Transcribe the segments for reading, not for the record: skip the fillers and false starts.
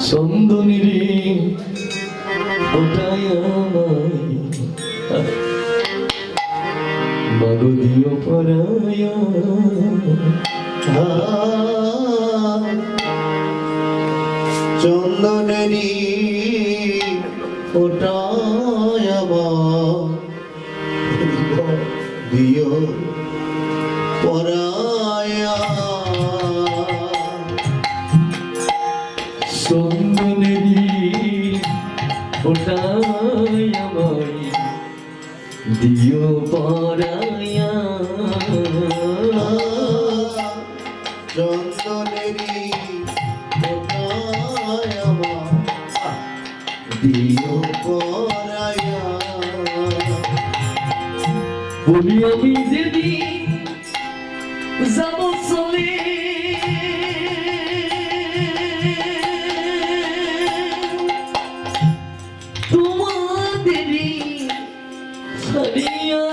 চন্দনেরি ওটাই আমায় মাগো দিও পরায়া চন্দনেরি ওটাই আমায় দিও পরায়া চন্দনেরি ওটাই আমায় দিও পরায়া চন্দনেরি ওটাই আমায় দিও পরায়া বলি আমি যেদিন যাব চলে তোমাদেরই ছাড়িয়া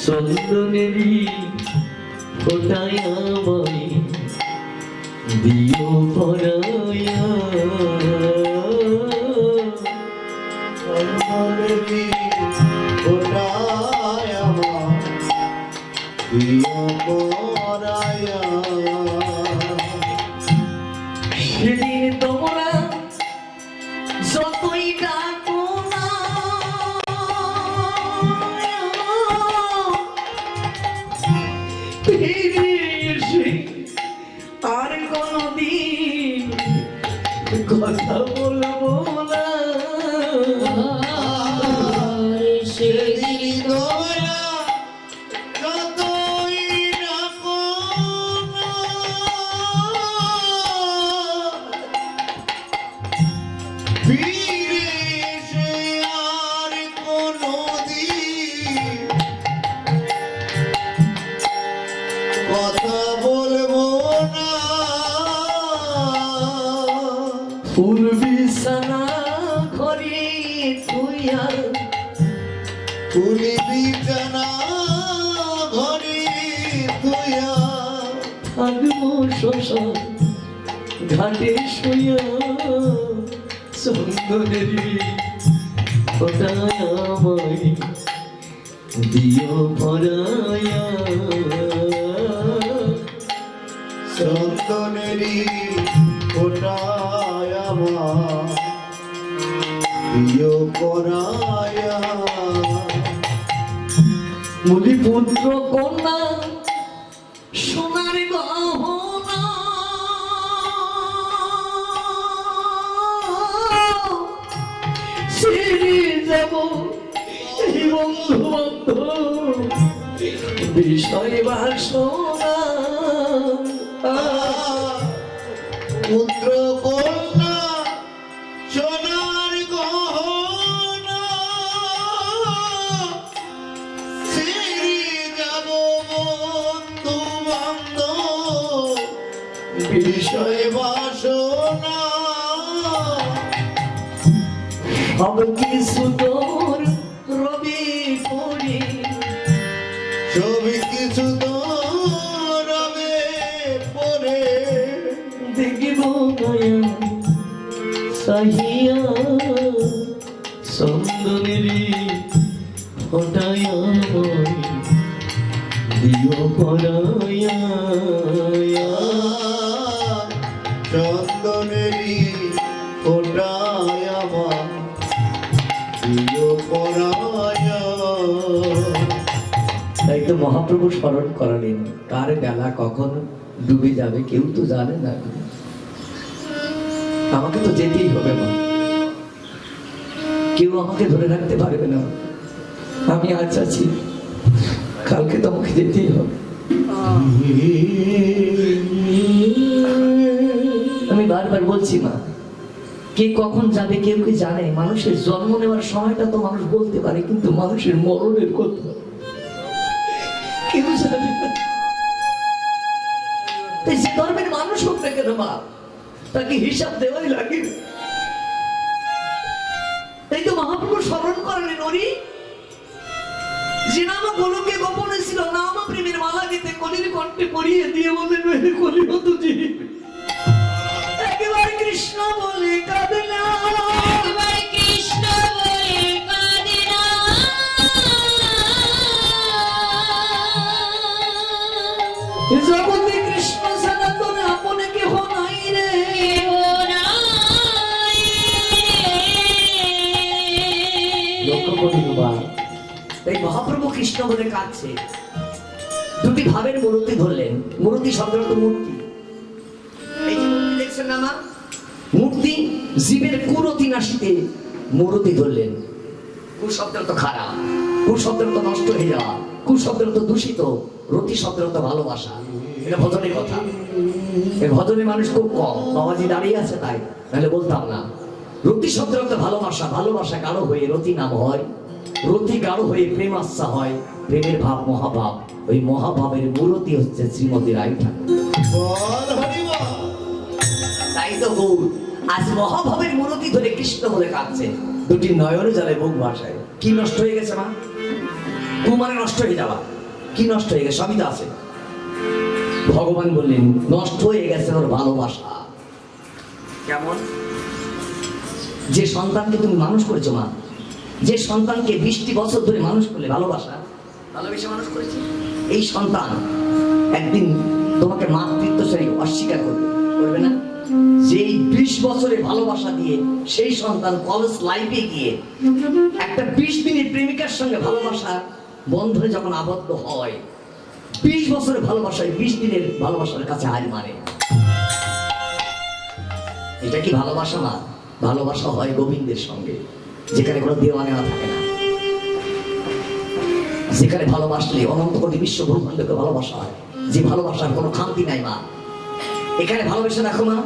চন্দনেরি ওটাই আমায় দিও পরায়া চন্দনেরি ওটাই আমায় দিও পরায়া সেদিন তোমরা যতই ডাকো না ফিরে এসে আর কোনদিন কথা বলবো না সেদিন তোমরা যতই ডাকো না, ফিরে এসে আর কোনদিন কথা বলবো না। ফুল বিছানা ঘরে তুইয়া ফুলি বিছানা ঘরে তুইয়া থাকবো শ্মশান ঘাটে শুইয়া চন্দনেরি ওটাই আমায় দিও পরায়া চন্দনেরি ওটাই আমায় দিও পরায়া মুলি পুত্র কন্যা সোনার গহনা ছেড়ে যাব এই বন্ধু বান্ধব বিষয় বাসনা পুত্র কন্যা সোনার গহনা ছেড়ে যাব বন্ধু বান্ধব বিষয় বাসনা সব কিছু তোর রবি পড়ে সব কিছু তো রবে পরে দেখিব নয়া সাহিয়া চন্দনেরি ওটাই আমায় দিও পরায়া চন্দনেরি ওটাই আমায় দিও পরায়া। তাই তো মহাপ্রভু স্মরণ করালেন কার বেলা কখন ডুবে যাবে কেউ তো জানে না আমাকে তো যেতেই হবে মা কেউ আমাকে ধরে রাখতে পারবে না আমি আজ আছি কালকে তো আমাকে যেতেই হবে আমি বারবার বলছি মা কে কখন যাবে কেউ কি জানে মানুষের জন্ম নেওয়ার সময়টা তো মানুষ বলতে পারে কিন্তু মানুষের মরণের কথা কেউ জানে না তাই যে ধর্মের মানুষ হোক না কেন মা তাকে হিসাব দেওয়াই লাগে তাই তো মহাপ্রভু স্মরণ করলেন ওরি যে নাম গোলকে গোপনে ছিল, নাম প্রেমের মালা গেতে কলির কণ্ঠে পরিয়ে দিয়ে বললেন মেরে কলি হতো জীব, একবার কৃষ্ণ বলে কাঁদে না, একবার কৃষ্ণ বলে কাঁদে না। জগতে কৃষ্ণ ছাড়া তোর আপনে কেহ নাই রে, কেহ নাই রে। লক্ষ্য করি বাবা, এই মহাপ্রভু কৃষ্ণ বলে কাঁদছে। দুটি ভাবের মূর্তি ধরলেন। মূর্তি শব্দের অর্থ মূর্তি। এই যে মূর্তি দেখছেন না মা, মূর্তি জীবের কুরতি নাশিতে মূর্তি ধরলেন। কু শব্দের অর্থ খারাপ, কু শব্দের অর্থ নষ্ট হয়ে যাওয়া, কু শব্দের অর্থ দূষিত, রতি শব্দের অর্থ ভালোবাসা। এটা ভজনের কথা। এই ভজনে মানুষ খুব কম, বাবাজি দাঁড়িয়ে আছে তাই, নাহলে বলতাম না। রতি শব্দের অর্থ ভালোবাসা, ভালোবাসা গাঢ় হয়ে রতি নাম হয়, রতি গাঢ় হয়ে প্রেম আচ্ছা হয়, প্রেমের ভাব মহাভাব, ওই মহাভাবের মূর্তি হচ্ছে শ্রীমতী রায় ঠাকুর। বল হরি বল। তাই তো গৌর আজ মহাভাবের মূর্তি ধরে কৃষ্ণ বলে কাঁদছে। দুটি নয়নে জলে বুক ভাসায়। কি নষ্ট হয়ে গেছে মা? কু মানে নষ্ট হয়ে যাওয়া। কি নষ্ট হয়ে গেছে? সবই তো আছে। ভগবান বললেন নষ্ট হয়ে গেছে ওর ভালোবাসা। কেমন? যে সন্তানকে তুমি মানুষ করেছো মা, যে সন্তানকে 20টি বছর ধরে মানুষ করলে, ভালোবাসা ভালোবেসে মানুষ করেছে, এই সন্তান একদিন তোমাকে মাতৃত্বশালী অস্বীকার করবে, করবে না? যেই 20 বছরে ভালোবাসা দিয়ে সেই সন্তান কলেজ লাইফে গিয়ে একটা 20 দিনের প্রেমিকার সঙ্গে ভালোবাসা বন্ধনে যখন আবদ্ধ হয়, 20 বছরের ভালোবাসায় 20 দিনের ভালোবাসার কাছে হার মানে। এটা কি ভালোবাসা না? ভালোবাসা হয় গোবিন্দের সঙ্গে, যেখানে কোনো দেওয়া নেওয়া থাকে না, যেখানে ভালোবাসলে অনন্ত কোটি বিশ্ব ব্রহ্মাণ্ডকে ভালোবাসা হয়, যে ভালোবাসার কোনো খামতি নাই মা। এখানে ভালোবাসা রাখো মা,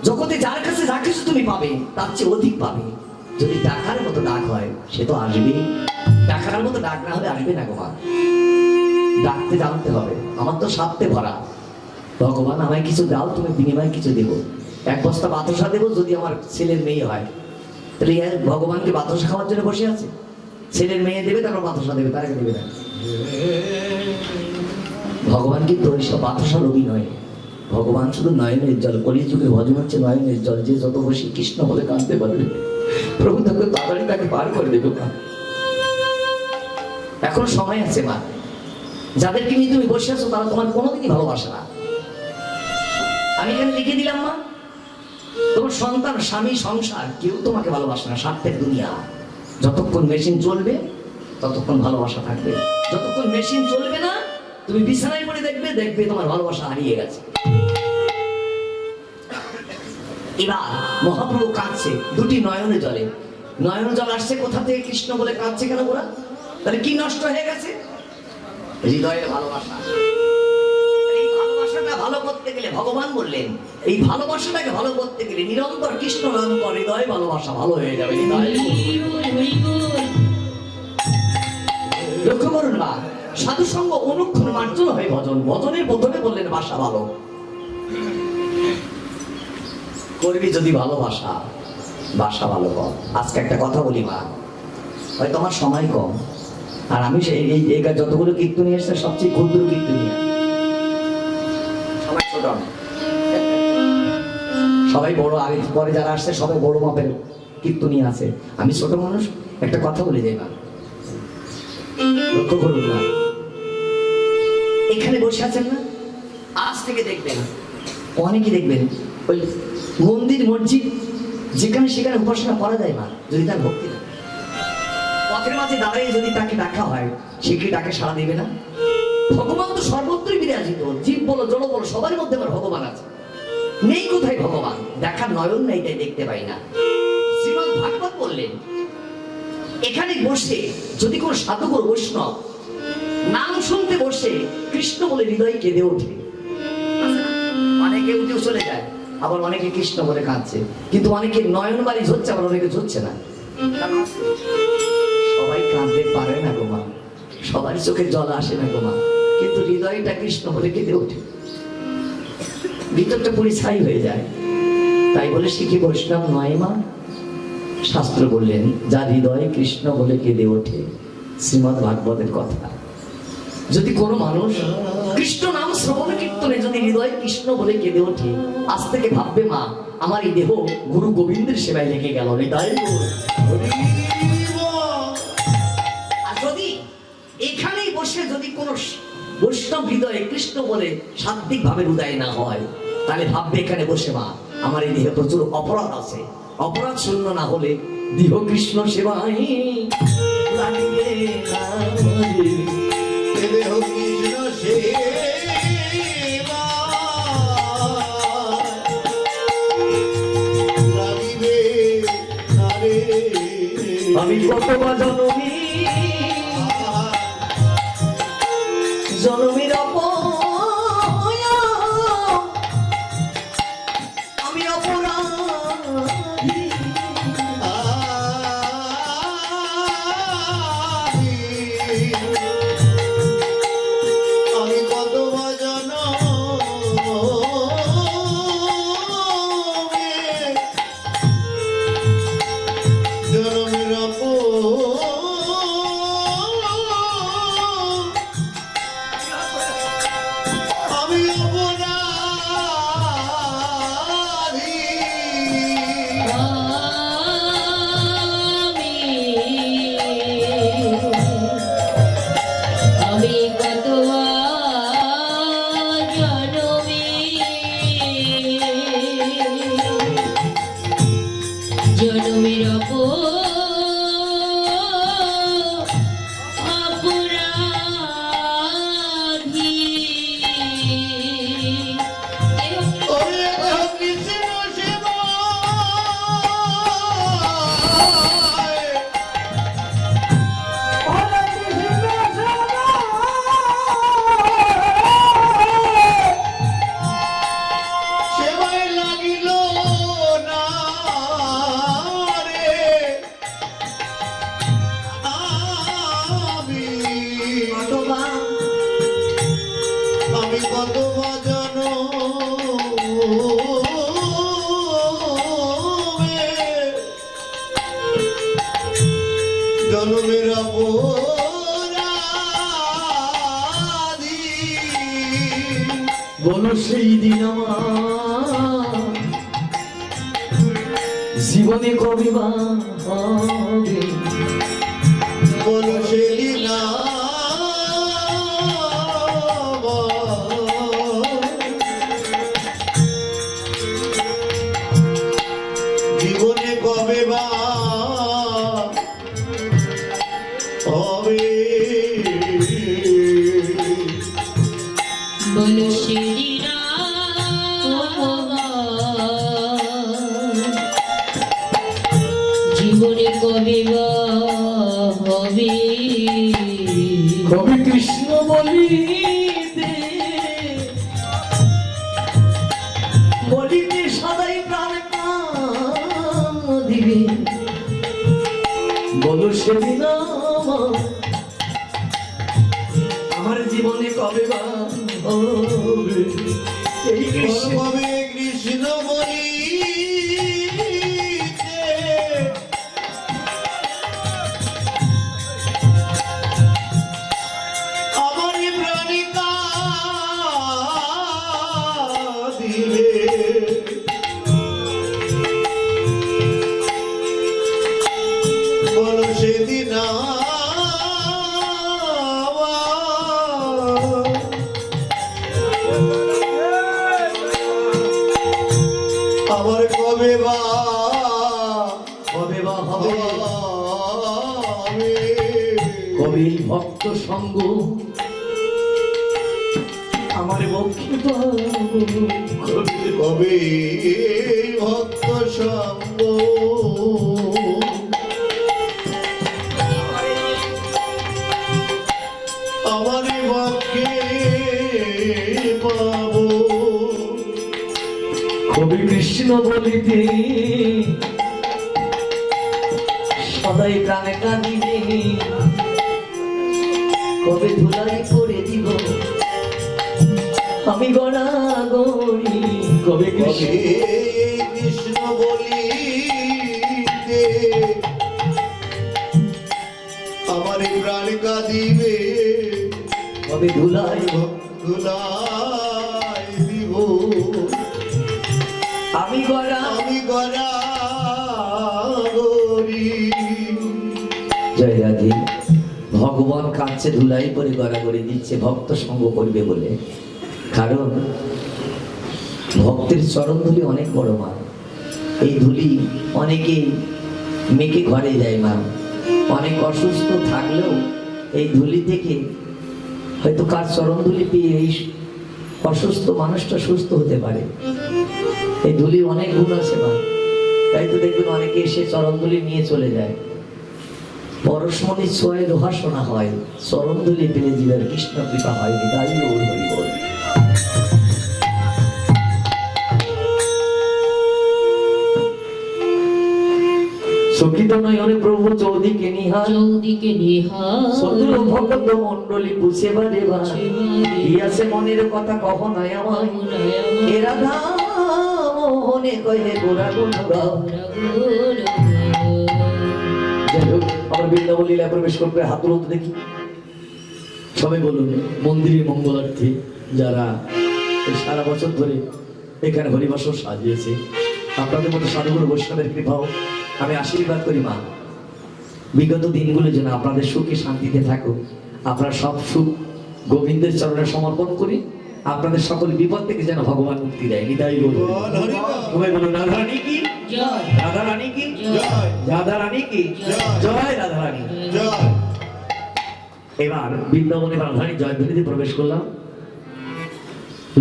জগতে যার কাছে যা কিছু তুমি পাবে তার চেয়ে অধিক পাবে। যদি ডাকার মতো ডাক হয় সে তো আসবে, ডাকার মতো ডাক না হলে আসবে না গো মা। ডাকতে জানতে হবে। আমার তো স্বার্থে ভরা, ভগবান আমায় কিছু দাও, তুমি বিনিময়ে কিছু দেবো। 1 বস্তা বাতাসা দেবো যদি আমার ছেলের মেয়ে হয়, তাহলে ভগবানকে বাতাসা খাওয়ার জন্য বসে আছে? ছেলের মেয়ে দেবে তারপর বাতাসা দেবে, তার আগে দেবে না। ভগবান কিন্তু ওইসব বাতাসা লোভী নয়। ভগবান শুধু নয়নের জল, কলিযুগে ভজন হচ্ছে নয়নের জল। যে যত বেশি কৃষ্ণ বলে কাঁদতে পারবে প্রভু তাকে তাড়াতাড়ি তাকে পার করে দেবে মা। এখনো সময় আছে মা। যাদেরকে নিয়ে তুমি বসে আছো তারা তোমার কোনোদিনই ভালোবাসে না। আমি এখানে লিখে দিলাম মা, তোমার সন্তান, স্বামী, সংসার কেউ তোমাকে ভালোবাসে না। স্বার্থের দুনিয়া। যতক্ষণ মেশিন চলবে ততক্ষণ ভালোবাসা থাকবে, যতক্ষণ মেশিন চলবে না তুমি বিছানায় পড়ে দেখবে, দেখবে তোমার ভালোবাসা হারিয়ে গেছে। এবার মহাপ্রভু কাঁদছে, দুটি নয়নে জলে। নয়ন জল আসছে কোথা থেকে? কৃষ্ণ বলে কাঁদছে কেন ওরা? তাহলে কি নষ্ট হয়ে গেছে? হৃদয়ের ভালোবাসা। এই ভালোবাসাটা ভালো করতে গেলে ভগবান বললেন, এই ভালোবাসাটাকে ভালো করতে গেলে নিরন্তর কৃষ্ণ নাম কর, হৃদয় ভালোবাসা ভালো হয়ে যাবে। লক্ষ্য করুন না, সাধু সঙ্গ অনুক্ষণ মার্জন হয় ভজন। ভজনের প্রথমে বললেন বাসা ভালো করবি, যদি ভালোবাসা বাসা ভালো কর। আজকে একটা কথা বলি মা, হয়তো আমার সময় কম, আর আমি এই যতগুলো কীর্তনী এসছে সবচেয়ে ক্ষুদ্র কীর্তনী, সবাই ছোট, সবাই বড়। আগে পরে যারা আসছে সবাই বড় মাপের কীর্তনী আছে, আমি ছোট মানুষ। একটা কথা বলে যাই মা, লক্ষ্য করুন না, এখানে বসে আছেন না, আজ থেকে দেখবেন অনেকে দেখবেন ওই মন্দির মসজিদ যেখানে সেখানে উপাসনা করা যায় মা, যদি তার ভক্তি থাকে। পথের মাঝে দাঁড়িয়ে যদি তাকে ডাকা হয়, সে কি ডাকে সাড়া দেবে না? ভগবান তো সর্বত্রই বিরাজিত, জীব বলো জড় বলো সবার মধ্যে আমার ভগবান আছে। নেই কোথায় ভগবান? দেখার নয়ন নেই, তাই দেখতে পাই না। শ্রীমদ্ ভাগবত বললেন, এখানে বসে যদি কোন সাধুগুরু বৈষ্ণব নাম শুনতে বসে কৃষ্ণ বলে হৃদয় কেঁদে ওঠে, অনেকে উঠেও চলে যায়, আবার অনেকে কৃষ্ণ বলে কাঁদছে, কিন্তু অনেকে নয়ন বাড়ি ঝরছে, আবার অনেকে ঝরছে না। সবাই কাঁদতে পারে না গো মা, সবার চোখে জল আসে না গো মা, কিন্তু হৃদয়টা কৃষ্ণ বলে কেঁদে ওঠে, ভিতরটা পুরি ছাই হয়ে যায়। তাই বলে শিখি বৈষ্ণব নয় মা। শাস্ত্র বললেন যার হৃদয়ে কৃষ্ণ বলে কেঁদে ওঠে, শ্রীমদ্ ভাগবতের কথা। যদি কোনো মানুষ কৃষ্ণ নাম শ্রবণ কীর্তনে যদি হৃদয় কৃষ্ণ বলে কেঁদে ওঠে, আজ থেকে ভাববে মা আমার এই দেহ গুরু গোবিন্দের সেবায় লেগে গেল। হৃদয় আর যদি এখানেই বসে যদি কোনো বৈষ্ণব হৃদয়ে কৃষ্ণ বলে সাত্বিক ভাবে হৃদয় না হয়, তাহলে ভাববে এখানে বসে মা আমার এই দেহে প্রচুর অপরাধ আছে। অপরাধ শূন্য না হলে দেহ কৃষ্ণ সেবায় লাগবে না রে। দেহ কৃষ্ণ সেবা লাগিবে না রে। আমি কতবা জনমী জনমীর আমি অপরাধী। আমি কত ভজন জনমের আমি অপরাধী। আমি কত জনমে জনমের অপরাধী। ওরে দেহ কৃষ্ণ সেবায় লাগিল না রে। আমি কত ভজন জনমের অপরাধী। বলো সেই দিন আমার জীবনে কবে বা হবে। বলো সেদিন জীবনে কবে বা হবে। বলো শ্রীরা জীবনে কবে বা হবে। কবে কৃষ্ণ বলিতে বলিতে সদাই প্রাণ দিবে। বলো সেদিন আমার জীবনে কবে বা হবে। এই কৃষ্ণ কবে কৃষ্ণ বলিতে আমার প্রাণিকা দিবে। বলো সেদিন আমার কবে বা কবে বা হবে। হবে। কবে এই ভক্ত সঙ্গ আমার বক্ষে পাবো। কবে ভক্ত সঙ্গ আমার পক্ষে পাবো। কবি কৃষ্ণ বলিতে সদাই প্রাণে কাঁদিবে। কবে ধুলাই করে দিব আমি গড়া গড়ি। কবে কৃষ্ণ কবে কৃষ্ণ বলিতে আমার প্রাণ কাঁদিবে। তবে ধুলাই ধুলাই দিব আমি গড়া আমি গড়া গরি। জয় রাধে। ভগবান কাঁদছে ধুলাই করে গড়াগড়ি দিচ্ছে ভক্ত সঙ্গ করবে বলে। কারণ ভক্তের চরণ ধুলি অনেক বড় মা। এই ধুলি অনেকে মেয়েকে ঘরে যায় মা। অনেক অসুস্থ থাকলেও এই ধুলি থেকে হয়তো কার চরণ ধুলি পেয়ে এই অসুস্থ মানুষটা সুস্থ হতে পারে। এই ধুলি অনেক গুণ আছে মা। তাই তো দেখবেন অনেকে এসে চরণ ধুলি নিয়ে চলে যায়। পরশমণি ছোঁয়ায় লোহা সোনা হয়, চরণ ধুলি পেলে জীবের কৃষ্ণ কৃপা হয়। তাই গৌর হরি বল। সকিত নয়নে প্রভু চৌদিকে নিহার, চৌদিকে নিহার সতুল ভক্ত মণ্ডলী পুষে বারে আছে মনের কথা কহ নাই আমায়। এ রাধা মোহনে কহে গোরা গুণ গাও। যাই হোক, আমার বৃন্দাবন লীলায় প্রবেশ করবে। হাত তুলতে দেখি সবাই বলুন। মন্দিরের মঙ্গলার্থী যারা এই সারা বছর ধরে এখানে হরিবাসর সাজিয়েছে, আপনাদের মতো সাধুগুরু বৈষ্ণবের কৃপাও আমি আশীর্বাদ করি মা। বিগত দিনগুলো যেন আপনাদের সুখে শান্তিতে থাকুক। আপনারা সব সুখ গোবিন্দের চরণে সমর্পণ করি। আপনাদের সকল বিপদ থেকে যেন ভগবান মুক্তি দেয়। নিতাই গৌর হরি। সবাই বলুন রাধা রানী কি জয়, রাধা রানী কি জয় রাধা রানী কি জয় রাধা রানী। জয়। এবার বৃন্দাবনে রাধারানী জয়ধ্বনিতে প্রবেশ করলাম।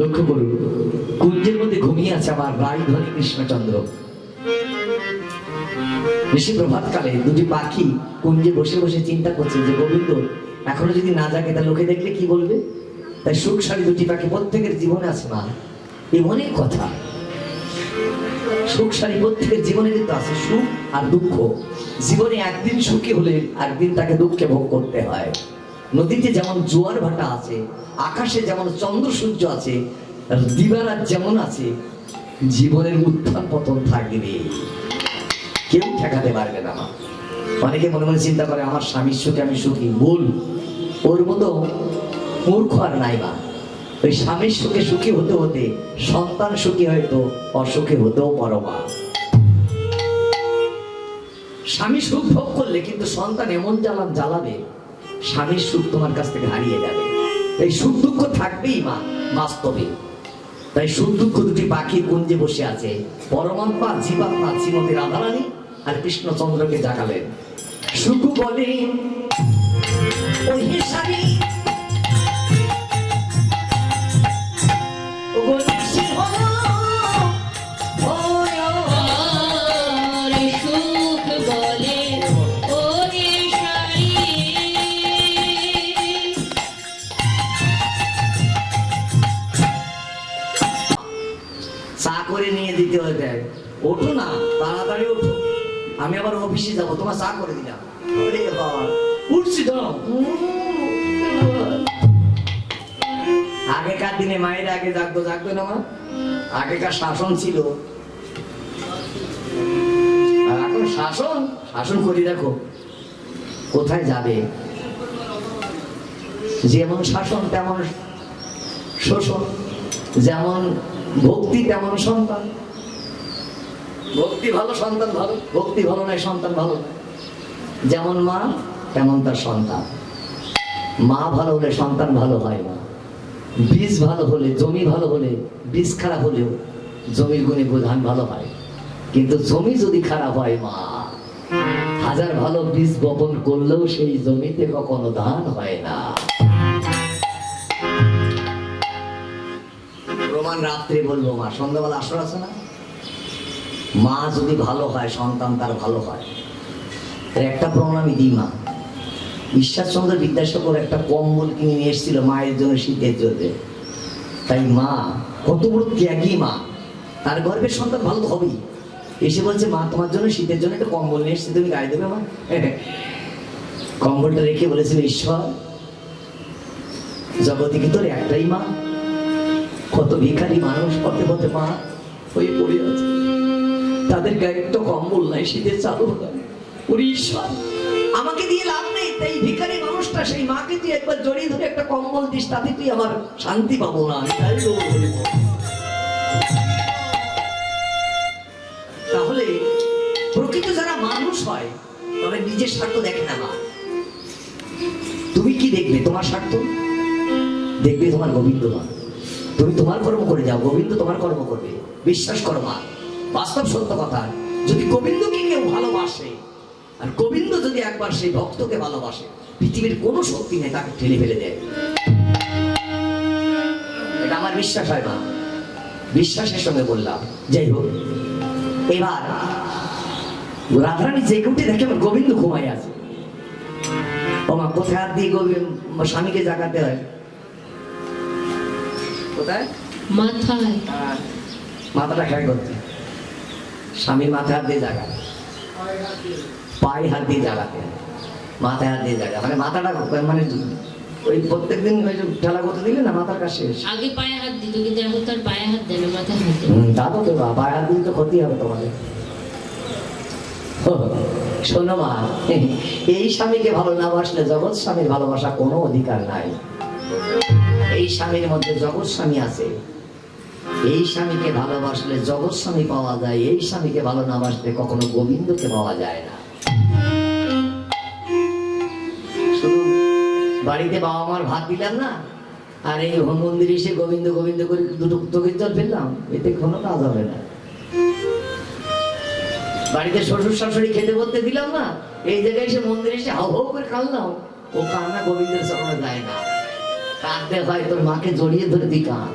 লক্ষ্য করুন, কুঞ্জের মধ্যে ঘুমিয়ে আছে আমার রায়ধনী কৃষ্ণচন্দ্র। ঋষি প্রভাতকালে দুটি পাখি কুঞ্জে বসে বসে চিন্তা করছে যে গোবিন্দ এখনো যদি না জাগে তা লোকে দেখলে কি বলবে। তাই সুখসারী দুটি পাখি প্রত্যেকের জীবনে আছে মা। এই অনেক কথা। সুখসারী প্রত্যেকের জীবনে কিন্তু আছে সুখ আর দুঃখ। জীবনে একদিন সুখী হলে একদিন তাকে দুঃখে ভোগ করতে হয়। নদীতে যেমন জোয়ার ভাটা আছে, আকাশে যেমন চন্দ্র সূর্য আছে, দিবারাত যেমন আছে, জীবনের উত্থান পতন থাকবে, কেউ ঠেকাতে পারবে না মা। অনেকে মনে মনে চিন্তা করে আমার স্বামীর সুখে আমি সুখী। ভুল। ওর মতো মূর্খ আর নাই মা। ওই স্বামীর সুখে সুখী হতে হতে সন্তান সুখী হয়তো অসুখী হতেও পারো মা। স্বামী সুখ ভোগ করলে কিন্তু সন্তান এমন জ্বালাবে, স্বামীর সুখ তোমার কাছ থেকে হারিয়ে যাবে। এই সুখ দুঃখ থাকবেই মা বাস্তবে। তাই সুখ দুঃখ দুটি পাখি কুঞ্জে বসে আছে। পরমাত্মা জীবাত্মা শ্রীমতী রাধারানী আর কৃষ্ণচন্দ্রকে জাগালেন। সুখ বলে ওই হিসাবে সুখ বলে ওরে সারি। চা করে নিয়ে দিতে হবে। ওঠো না, তাড়াতাড়ি ওঠো, আমি আবার অফিসে যাবো, তোমার চা করে দিলাম। আরে বাবা, উঠছি দাও। আগেকার দিনে মায়ের আগে জাগতো না মা। আগেকার শাসন ছিল, আর এখন শাসন করি। দেখো কোথায় যাবে, যেমন শাসন তেমন শোষণ, যেমন ভক্তি তেমন সন্তান। ভক্তি ভালো সন্তান ভালো, ভক্তি ভালো নয় সন্তান ভালো নয়। যেমন মা তেমন তার সন্তান। মা ভালো হলে সন্তান ভালো হয় না। বীজ ভালো হলে, জমি ভালো হলে, বীজ খারাপ হলেও জমির গুণে ধান ভালো হয়। কিন্তু জমি যদি খারাপ হয় মা, হাজার ভালো বীজ বপন করলেও সেই জমিতে কখনো ধান হয় না। প্রমাণ রাত্রে বলবো মা। সন্ধ্যাবেলা আসর আছে না, মা যদি ভালো হয় সন্তান তার ভালো হয়। একটা প্রমাণ আমি দিই মা। ঈশ্বরচন্দ্র বিদ্যাসাগর একটা কম্বল কিনে নিয়ে এসেছিল মায়ের জন্য শীতের জন্য। তাই মা কত বড় ত্যাগী মা, তার গর্ভের সন্তান ভালো তো হবেই। এসে বলছে মা তোমার জন্য শীতের জন্য একটা কম্বল নিয়ে এসেছি, তুমি গায়ে দেবে মা। কম্বলটা রেখে বলেছিল ঈশ্বর জগতে কি তোর একটাই মা? কত ভিখারি মানুষ পথে পথে মা হয়ে পড়ে আছে, তাদের গায়ে একটা কম্বল নাই, শীতের চাদর নাই। ওরে ঈশ্বর আমাকে দিয়ে লাভ নেই, তাই ভিখারি মানুষটা সেই মাকে তুই একবার জড়িয়ে ধরে একটা কম্বল দিস, তাতে তুই আমার শান্তি পাবো না। আমি তাই বলবো। তাহলে প্রকৃত যারা মানুষ হয় তবে নিজের স্বার্থ দেখে না। মা তুমি কি দেখবে? তোমার স্বার্থ দেখবে তোমার গোবিন্দ। মা তুমি তোমার কর্ম করে যাও, গোবিন্দ তোমার কর্ম করবে। বিশ্বাস করো মা, বাস্তব সত্য কথা। যদি গোবিন্দকে কেউ ভালোবাসে, আর গোবিন্দ যদি একবার সেই ভক্তকে ভালোবাসে, পৃথিবীর কোনো শক্তি নেই তাকে ঠেলে ফেলে দেয়। এটা আমার বিশ্বাস হয় মা, বিশ্বাসের সঙ্গে বললাম। যাই হোক, এবার রাধারানী জেগে উঠে দেখে আমার গোবিন্দ ঘুমাই আছে। ও মা, কোথায় হাত দিয়ে স্বামীকে জাগাতে হয়? কোথায়? মাথায়। মাথাটা খেয়াল করতে, স্বামীর মাথায় হাত দিয়ে জাগা, পায়ে হাত দিয়ে জাগাতে, মাথায় হাত দিয়ে জাগা, মানে মাথাটা মানে ওই প্রত্যেকদিন ওই যে ঠেলা করতে দিলে না মাথার কাছে শেষ। আগে পায়ে হাত দিত, কিন্তু এখন তার পায়ে হাত দেয় না, মাথায় হাত দেয়। তা তো দেবা, পায়ে হাত দিলে তো ক্ষতি হবে তোমাদের। শোনো মা, এই স্বামীকে ভালো না বাসলে জগৎ স্বামীর ভালোবাসা কোনো অধিকার নাই। এই স্বামীর মধ্যে জগৎ স্বামী আছে। এই স্বামীকে ভালোবাসলে জগৎ স্বামী পাওয়া যায়, এই স্বামীকে ভালো না বাসলে কখনো গোবিন্দকে পাওয়া যায় না। শুধু বাড়িতে বাবা মার ভাত দিলাম না, আর এই মন্দিরে এসে গোবিন্দ গোবিন্দ করে দুটো চোখের জল ফেললাম, এতে কোনো কাজ হবে না। বাড়িতে শ্বশুর শাশুড়ি খেতে বলতে দিলাম না, এই জায়গায় এসে মন্দিরে এসে হাউ হাউ করে কাঁদলাম, ও কান্না গোবিন্দের চরণে যায় না। কাঁদতে হয় তোর মাকে জড়িয়ে ধরে তুই কাঁদ,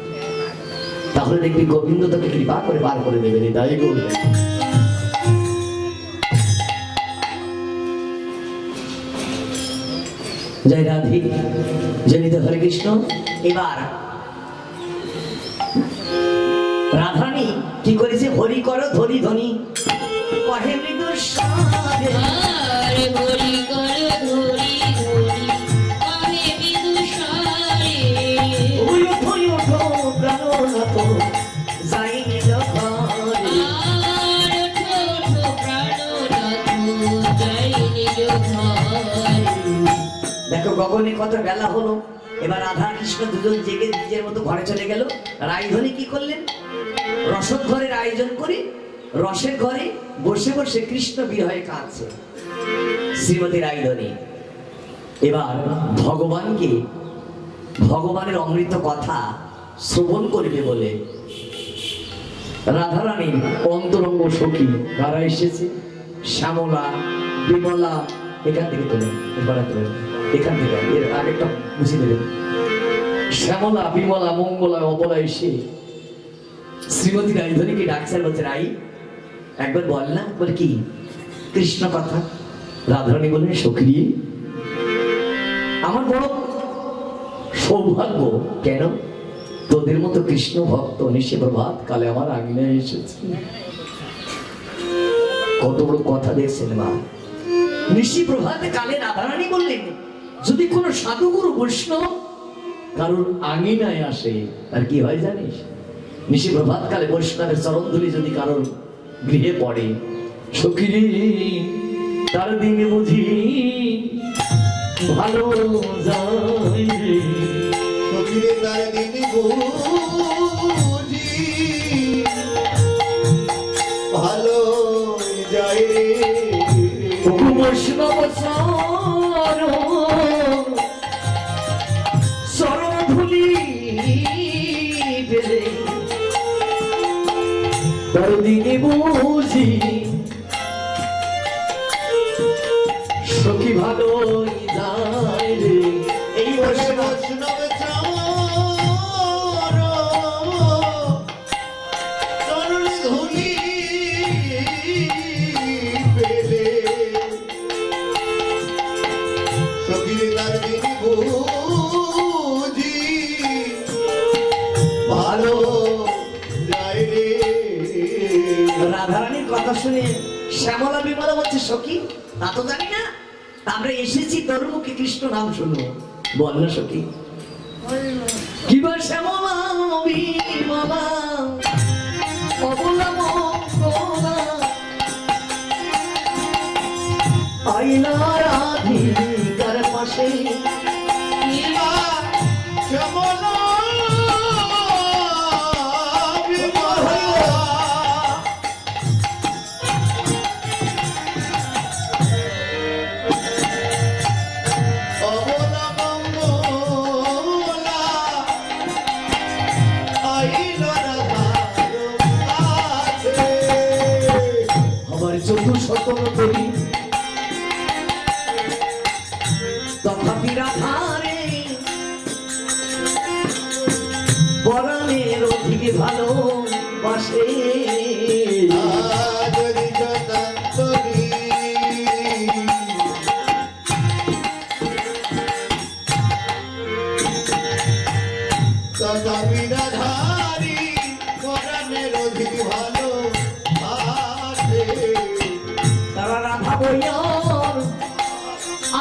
তাহলে দেখবি গোবিন্দ তোকে কৃপা করে বার করে দেবে। তাই গোবিন্দ। জয় রাধে, জনিত হরে কৃষ্ণ। এবার রাধারানী কি করেছে? হরি করো ধরি ধ্বনি কহে মৃদু স্বরে। আরে হরি কর ধরি ধরি কহে মৃদু স্বরে। ওঠো ওঠো প্রাণনাথ যাই নিজ ঘরে। আর ওঠো ওঠো প্রাণনাথ যাই নিজ ঘরে। দেখো গগনে কত বেলা হলো। এবার রাধা কৃষ্ণ দুজন জেগে নিজের মতো ঘরে চলে গেল। রাইধনী কি করলেন? রসদ ঘরের আয়োজন করে রসের ঘরে বসে বসে কৃষ্ণ বিরহে কাঁদছে শ্রীমতী রাইধনী। এবার ভগবানকে, ভগবানের অমৃত কথা শ্রবণ করবে বলে রাধারানীর অন্তরঙ্গ সখী কারা এসেছে? শ্যামলা, বিমলা, এখান থেকে তোলেন, এখান থেকে এর আগেরটা বুঝে নেবেন। শ্যামলা, বিমলা, মঙ্গলা, অবলা এসে শ্রীমতী রাইধনীকে ডাকছেন, বলছে রাই একবার বল না। বলে কি? কৃষ্ণ কথা। রাধারানী বললেন সখী, আমার বড় সৌভাগ্য। কেন? তোদের মতো কৃষ্ণ ভক্ত নিশে প্রভাত কালে আমার আঙিনায় এসেছে। কত বড় কথা দেখছেন মা। নিশি প্রভাতে কালে রাধারানী বললেন, যদি কোন সাধুগুরু বৈষ্ণব কারোর আঙিনায় আসে তার কি হয় জানিস? নিশি প্রভাত কালে বৈষ্ণবের চরণধুলি যদি কারোর গৃহে পড়ে, সখী তার দিনে বুঝি ভালো যায়। সখীরে তার দিনে বুঝি ভালো যায় রে। বৈষ্ণব চরণধুলি পেলে তার দিনে বুঝি সখী ভালো যায় রে। এই বৈষ্ণব বৈষ্ণব চরণ ধুলি পেলে সখীরে তার দিনে বুঝি ভালো যায় রে। রাধারানীর কথা শুনে শ্যামলা বিমলা বলছে সখী তা তো জানি না, আমরা এসেছি তোর মুখে কৃষ্ণ নাম শুনবো। বল না সখী। কি বল? শ্যামলা বিমলা অবলা মঙ্গলা পাইলা রাধিকার পাশে নীলা শ্যামলা বিমলা অবলা মঙ্গলা আইল রাধার কাছে। আমার চতুর্শত করি তথাপি রাধারে পরাণের অধিক ভালোবাসে আদরি যতন্তরি তথাপি রাধারি পরাণের অধিক ভালো আছে। তারা রাধা বইয়র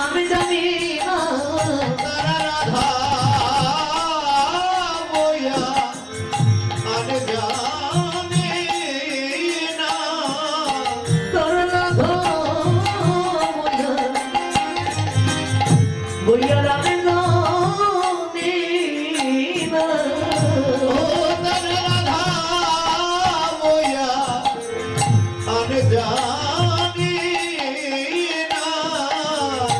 আমি জানি না তারা রাধা বইয়া আর জানে না। তারা রাধা বইয়র আমি জানি না ও তারা রাধা বইয়া আর জানে না।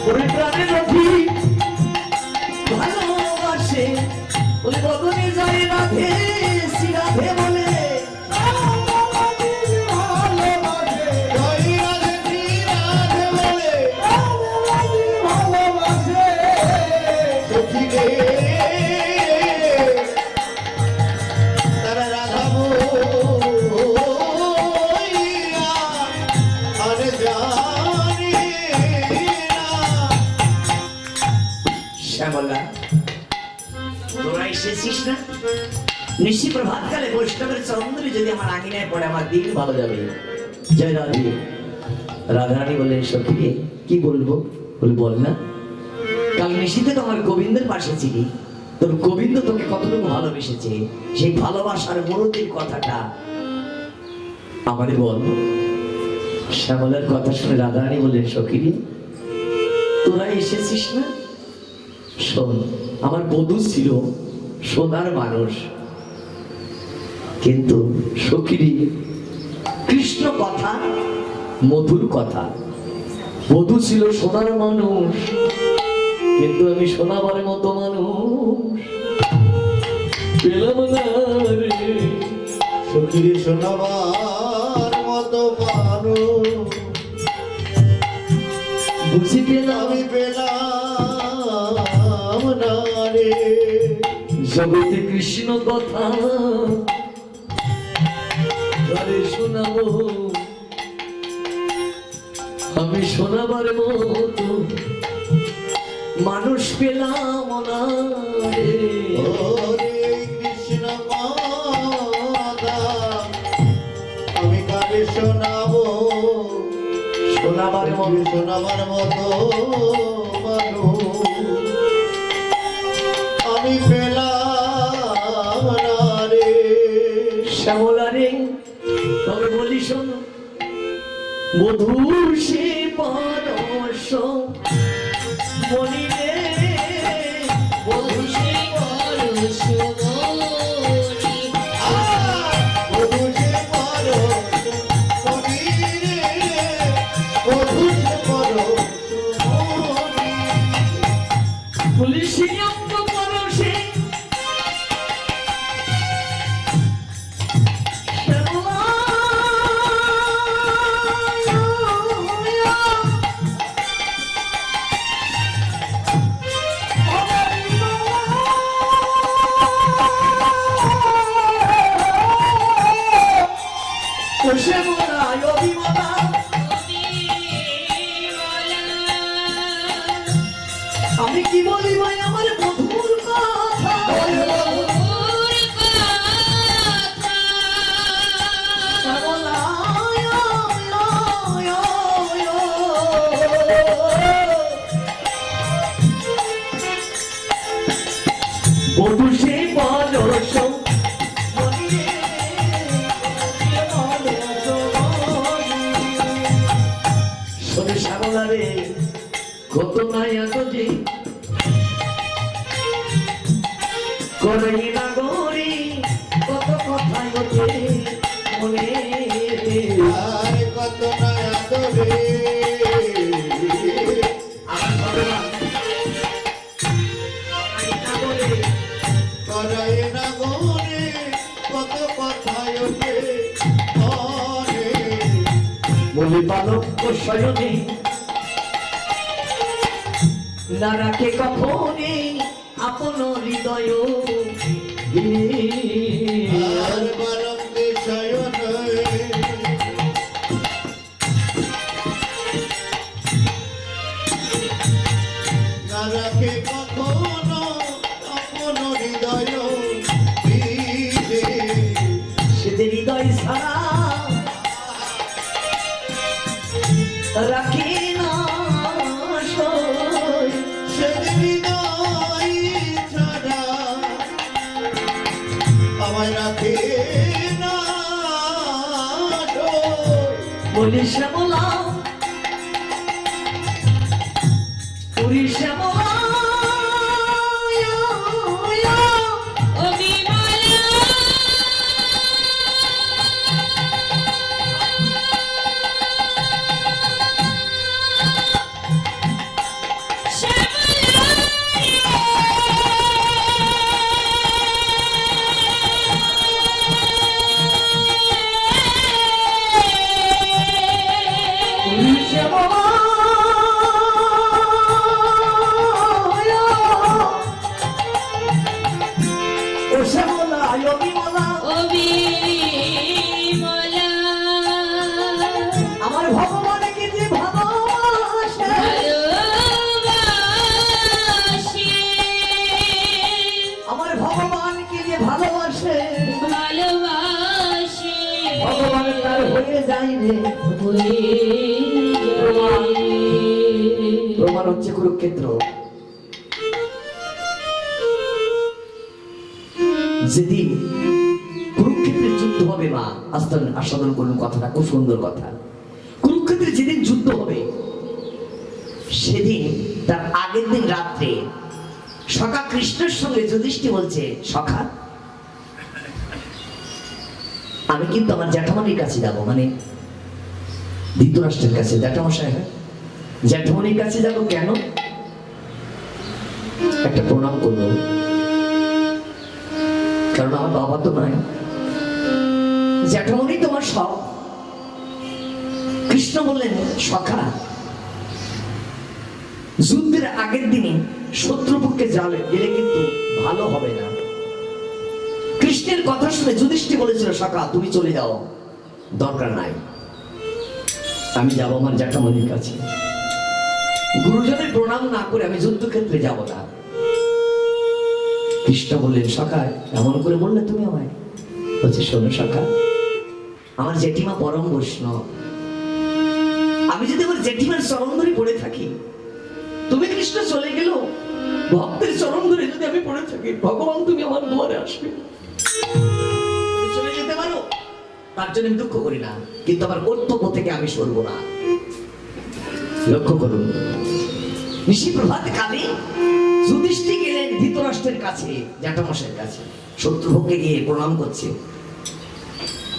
ওরে প্রাণের অধিক ভালোবাসে ওরে বদনে যায় রাধে শ্রী রাধে বলে জয় রাধে শ্রী রাধে বলে সখী রে তারা রাধা বইয়া আর জানে না। শ্যামলা তোরা এসেছিস না নিশি প্রভাতকালে বৈষ্ণবের চন্দ্রে যদি আমার আঙিনায় পড়ে আমার দিন ভালো যাবে। জয় রাধে। রাধারানী বললেন সখী রে, কি বলবো? বলে বল না। কাল নিশিতে তো আমার গোবিন্দের পাশে ছিলি, তোর গোবিন্দ তোকে কতটুকু ভালোবেসেছে সেই ভালোবাসার মূর্তির কথাটা আমাদের বল। শ্যামলার কথা শুনে রাধারানী বললেন সখী রে, তোরা এসেছিস না? শোন, আমার বধূ ছিল সোনার মানুষ, কিন্তু সখীরি কৃষ্ণ কথা মধুর কথা। বধূ ছিল সোনার মানুষ, কিন্তু আমি সোনাবার মতো মানুষ পেলাম না রে। সখীরে শোনাবার মতো মানুষ বুঝি পেলাম আমি পেলাম না রে। জগতে কৃষ্ণ কথা ঘরে শোনাবো আমি শোনাবার মতো মানুষ পেলাম না রে। ওরে কৃষ্ণ মাতা আমি কারে শোনাবো শোনাবার মতো শোনাবার মতো মানুষ আমি পেলাম না রে। শ্যামলা রে, তবে বলি শোনো, মধুর সে পরশ মনি রে, মধুর সে পরশ মনি। মধু সে পরশ মনি রে, মধু সে পরশ মনি। পুলিশি অঙ্গ পরশে আমি কি বলি ভাই আমার বধুর কথা, শ্যামলা, বধূ সে পরশ মনি রে, পরশ মনি। শোনে শ্যামলা রে, কত নাই আগে করাই না গরি কত কথাই ওঠে মনে আর কত না আদরে করাই না গরে কত কথায় ওঠে মনে। বলি বালক শয়নে না রাখে কখনে আপন হৃদয় আর বালক শয়নে না রাখে কখনো আপন হৃদয় দিলে। সে যে হৃদয় ছাড়া রাখে না সই। সে হৃদয় ছাড়া আমায় রাখে না সই। বলি শ্যামলা পুরী শ্যামলা ও বিমলা পুরী শ্যামলা ও শ্যামলা ও বিমলা ও বিমলা আমার ভগবানকে যে ভালোবাসে ভালোবাসি আমার ভগবানকে যে ভালোবাসে ভালোবাসি ভগবান তার হয়ে যায় রে প্রমাণ হচ্ছে কুরুক্ষেত্র। যেদিন কুরুক্ষেত্রের যুদ্ধ হবে মা আস্বাদন করুন কথাটা, খুব সুন্দর কথা। কুরুক্ষেত্রে যেদিন যুদ্ধ হবে সেদিন তার আগের দিন রাত্রে সখা কৃষ্ণের সঙ্গে যুধিষ্ঠির বলছে, সখা আমি কিন্তু আমার জ্যাঠামণির কাছে যাব, মানে ধৃতরাষ্ট্রের কাছে। জ্যাঠামশাই, হ্যাঁ জ্যাঠামণির কাছে যাব কেন? একটা প্রণাম করবো, কারণ আমার বাবা তো নাই, জ্যাঠামণি তোমার সব। কৃষ্ণ বললেন, সখা যুদ্ধের আগের দিনে শত্রুপক্ষে গেলে কিন্তু ভালো হবে না। কৃষ্ণের কথা শুনে যুধিষ্ঠির বলেছিল, সখা তুমি চলে যাও, দরকার নাই, আমি যাব আমার জ্যাঠামণির কাছে। গুরুজনের প্রণাম না করে আমি যুদ্ধক্ষেত্রে যাব না। কৃষ্ণ বললেন, সখা এমন করে বললে তুমি আমায়? বলছে, শোনো সখা, আমার জেঠিমা পরম বৈষ্ণব, আমি যদি আমার জেঠিমার চরণ ধরে পড়ে থাকি, তুমি কৃষ্ণ চলে গেল, ভক্তের চরণ ধরে যদি আমি পড়ে থাকি, ভগবান তুমি আমার দুয়ারে আসবে, তুমি চলে যেতে পারো, তার জন্য আমি দুঃখ করি না, কিন্তু আমার কর্তব্য থেকে আমি সরবো না। লক্ষ্য করুন, ঋষি প্রভাত কালে যুধিষ্ঠির গেলেন ধৃতরাষ্ট্রের কাছে, জ্যাঠামশাইয়ের কাছে, শত্রুপক্ষে গিয়ে প্রণাম করছে।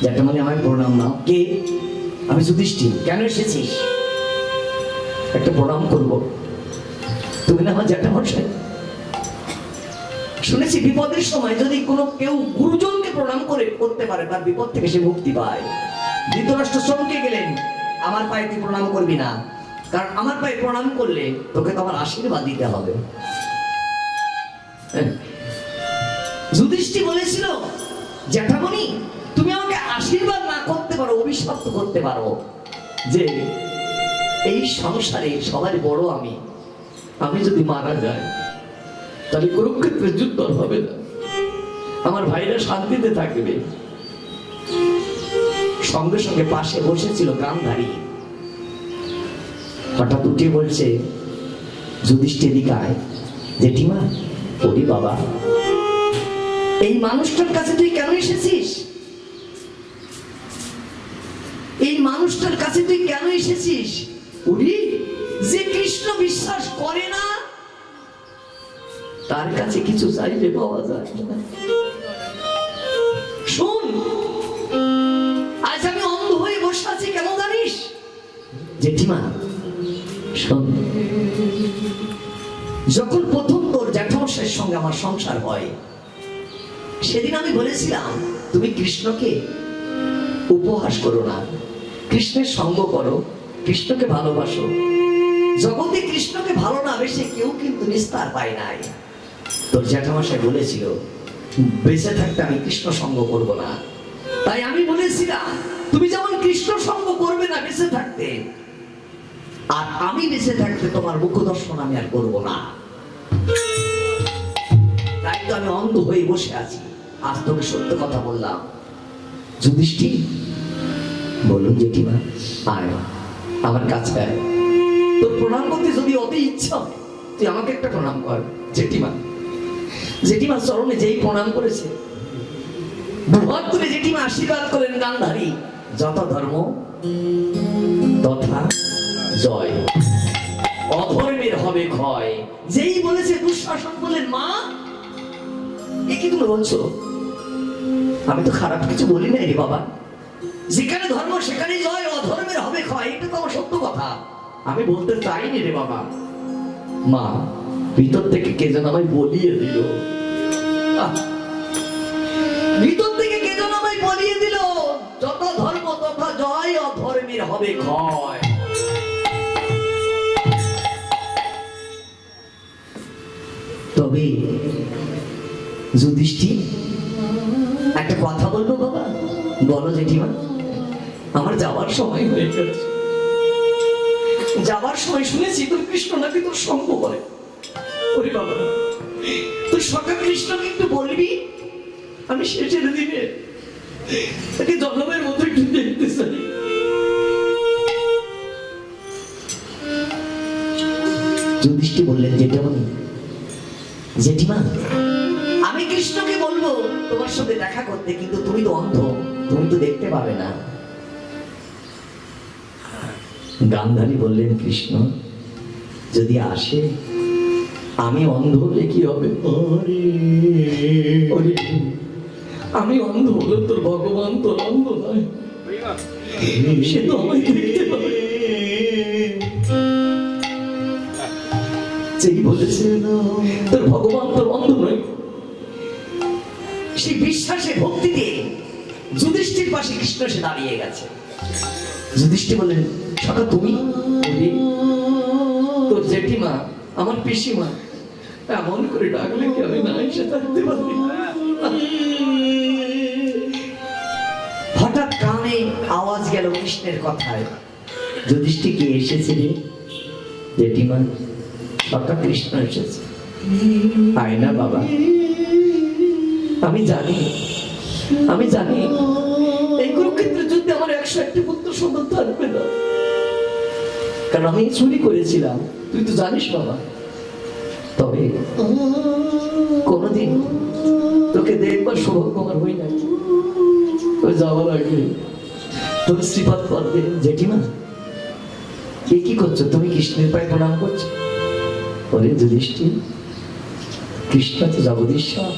জ্যাঠামণি আমায় প্রণাম নাও। কে? আমি যুধিষ্ঠির। কেন এসেছিস? একটা প্রণাম করব। তুমি না আমার জ্যাঠামশাই? শুনেছি বিপদের সময় যদি কোনো কেউ গুরুজনকে প্রণাম করতে পারে, তার বিপদ থেকে সে মুক্তি পায়। ধৃতরাষ্ট্র চমকে গেলেন, আমার পায়ে তুই প্রণাম করবি না, কারণ আমার পায়ে প্রণাম করলে তোকে তো আমার আশীর্বাদ দিতে হবে। যুধিষ্ঠির বলেছিল, জ্যাঠামণি তুমি আমাকে আশীর্বাদ না করতে পারো, অভিশাপ করতে পারো যে এই সংসারে সবার বড় আমি যদি মারা যাই তাহলে কুরুক্ষেত্রের যুদ্ধ হবে না, আমার ভাইরা শান্তিতে থাকবে। সঙ্গে সঙ্গে পাশে বসেছিল গান্ধারী, হঠাৎ উঠে বলছে, যুধিষ্ঠির এদিকে আয়। জেঠিমা, ওরে বাবা, এই মানুষটার কাছে তুই কেন এসেছিস? এই মানুষটার কাছে তুই কেন এসেছিস? উনি যে কৃষ্ণ বিশ্বাস করে না তার কাছে কিছু চাইলে পাওয়া যায় না। শোন, আজ আমি অন্ধ হয়ে বসে আছি কেন জানিস জেঠিমা? শোন, যখন প্রথম তোর জ্যাঠামশাইয়ের সঙ্গে আমার সংসার হয়, সেদিন আমি বলেছিলাম তুমি কৃষ্ণকে উপহাস করো না, কৃষ্ণের সঙ্গ করো, কৃষ্ণকে ভালোবাসো। জগতে কৃষ্ণকে ভালো না বেশি কেউ কিন্তু নিস্তার পায় নাই। তোর জ্যাঠামশাই বলেছিল বেঁচে থাকতে আমি কৃষ্ণ সঙ্গ করব না। তাই আমি বলেছিলাম তুমি যেমন কৃষ্ণ সঙ্গ করবে না বেঁচে থাকতে, আর আমি বেঁচে থাকতে তোমার মুখ দর্শন আমি আর করব না। তাই তো আমি অন্ধ হয়ে বসে আছি। আজ তোকে সত্য কথা বললাম। যুধিষ্ঠির, বলুন জেঠিমা, আয় আমার কাছে আয়। তোর প্রণাম করতে যদি অত ইচ্ছা তুই আমাকে একটা প্রণাম কর জেঠিমা। জেঠিমা চরণে যেই প্রণাম করেছে, দুহাত তুলে জেঠিমা আশীর্বাদ করেন, গান্ধারী যত ধর্ম তথা জয়, অধর্মের হবে ক্ষয়। যেই বলেছে দুঃশাসন বললেন, মা এ কি তুমি বলছো? আমি তো খারাপ কিছু বলি নাই রে বাবা। যেখানে ধর্ম সেখানে জয়, অধর্মের হবে ক্ষয়, এটা তো আমার সত্য কথা। আমি বলতে চাইনি রে বাবা। মা, ভিতর থেকে কে যেন আমায় বলিয়ে দিল, ভিতর থেকে কে যেন আমায় বলিয়ে দিল, যত ধর্ম তথা জয়, অধর্মের হবে ক্ষয়। তবে যুধিষ্ঠির, একটা কথা বলবো বাবা? বলো জেঠিমা। আমার যাওয়ার সময় হয়ে গেছে। যাওয়ার সময় শুনেছি তোর কৃষ্ণ নাকি তোর সঙ্গ করে। ওরে বাবা, তুই সকাল কৃষ্ণকে একটু বলবি আমি শেষের দিনে তাকে জন্মের মতো একটু দেখতে চাই। যুধিষ্ঠির বললেন, জেঠিমা আমি কৃষ্ণকে বলবো তোমার সাথে দেখা করতে, কিন্তু তুমি তো অন্ধ, তুমি তো দেখতে পাবে না। গান্ধারী বললেন, কৃষ্ণ যদি আসে আমি অন্ধ হলে কি হবে? আমি অন্ধ হলে তোর ভগবান তোর অন্ধ নয়, সে তো আমায় দেখতে পাবে। যেই বলেছে তোর ভগবান তোর অন্ধ নয়, সেই বিশ্বাসে ভক্তিতে যুধিষ্ঠির পাশে কৃষ্ণ এসে দাঁড়িয়ে গেছে। যুধিষ্ঠির বললেন, সকা তুমি? তোর জেঠিমা আমার পিসিমা এমন করে ডাকলে কি আমি না এসে থাকতে পারি? হঠাৎ কানে আওয়াজ গেল কৃষ্ণের কথায়। যুধিষ্ঠির কি এসেছে রে? জেঠিমা, সকা কৃষ্ণ এসেছে। আয় না বাবা। আমি জানি এই কুরুক্ষেত্রের যুদ্ধে আমার 101টি পুত্র সন্তান থাকবে না, কারণ আমি চুরি করেছিলাম, তুই তো জানিস বাবা। তবে কোনদিন তোকে দেখবার সৌভাগ্য আমার হই না। তোর যাওয়ার আগে তোর শ্রীপাদ পদ দে। জেঠিমা, এ কি করছো? তুমি কৃষ্ণের পায়ে প্রণাম করছো? ওরে যুধিষ্ঠির, কৃষ্ণ তো জগদীশ্বর।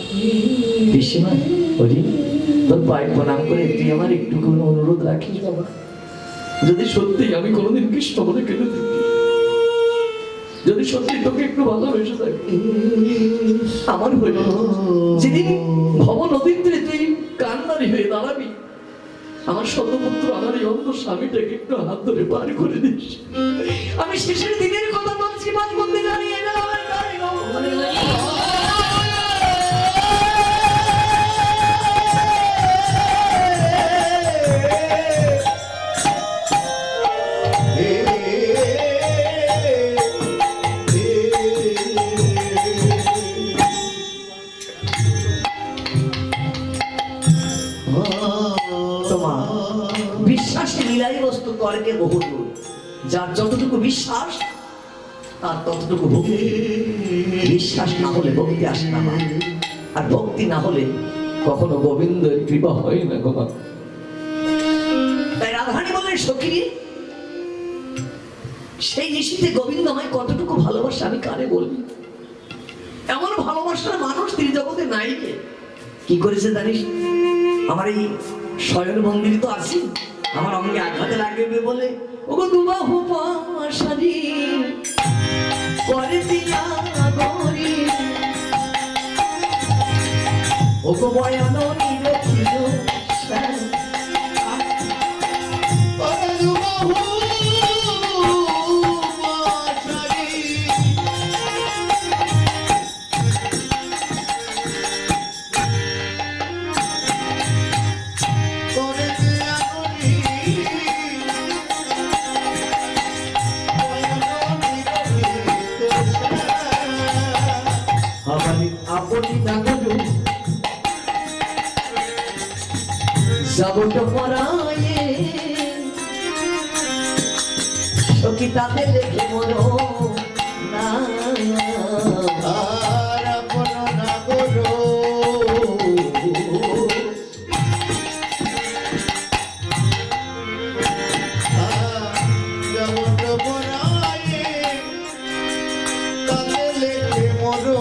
পিসিমা, ওরে তোর পায়ে প্রণাম করে তুই আমার একটু কোনো অনুরোধ রাখিস বাবা। যদি সত্যি আমি কোনোদিন কৃষ্ণ বলে কেঁদে থাকি, যদি সত্যি তোকে একটু ভালোবেসে থাকি, আমার হইল যেদিন ভব নদীর তীরে তুই কান্নারি হয়ে দাঁড়াবি, আমার শতপুত্র আমার এই অন্ধ স্বামীটাকে একটু হাত ধরে পার করে দিস। আমি শেষের দিনের কথা বলছি, বাদ বলতে দাঁড়িয়ে না। বিশ্বাসে লীলাই বস্তু তর্কে বহুদূর। যার যতটুকু বিশ্বাস তার ততটুকু ভক্তি। বিশ্বাস না হলে ভক্তি আসে না, আর ভক্তি না হলে কখনো গোবিন্দের কৃপা হয় না গো। তাই রাধারানী বললেন, সখী সেই নিশীথে গোবিন্দ আমায় কতটুকু ভালোবাসে আমি কারে বলবি। এমন ভালোবাসার মানুষ ত্রিজগতে নাই রে। কি করেছে জানিস? আমার এই শয়ন মন্দির তো আছি, আমার অঙ্গে আঘাতে লাগবে বলে ওগো দুবাহু পাশারি করে দিয়া গরি ওগো বয়ান নিরখিল আপনি নাগরু যাবটা পরায়ে সখী তাতে লেখে মরো না আর আপন না করো যেমন পরায়ে তাতে লেখে মরো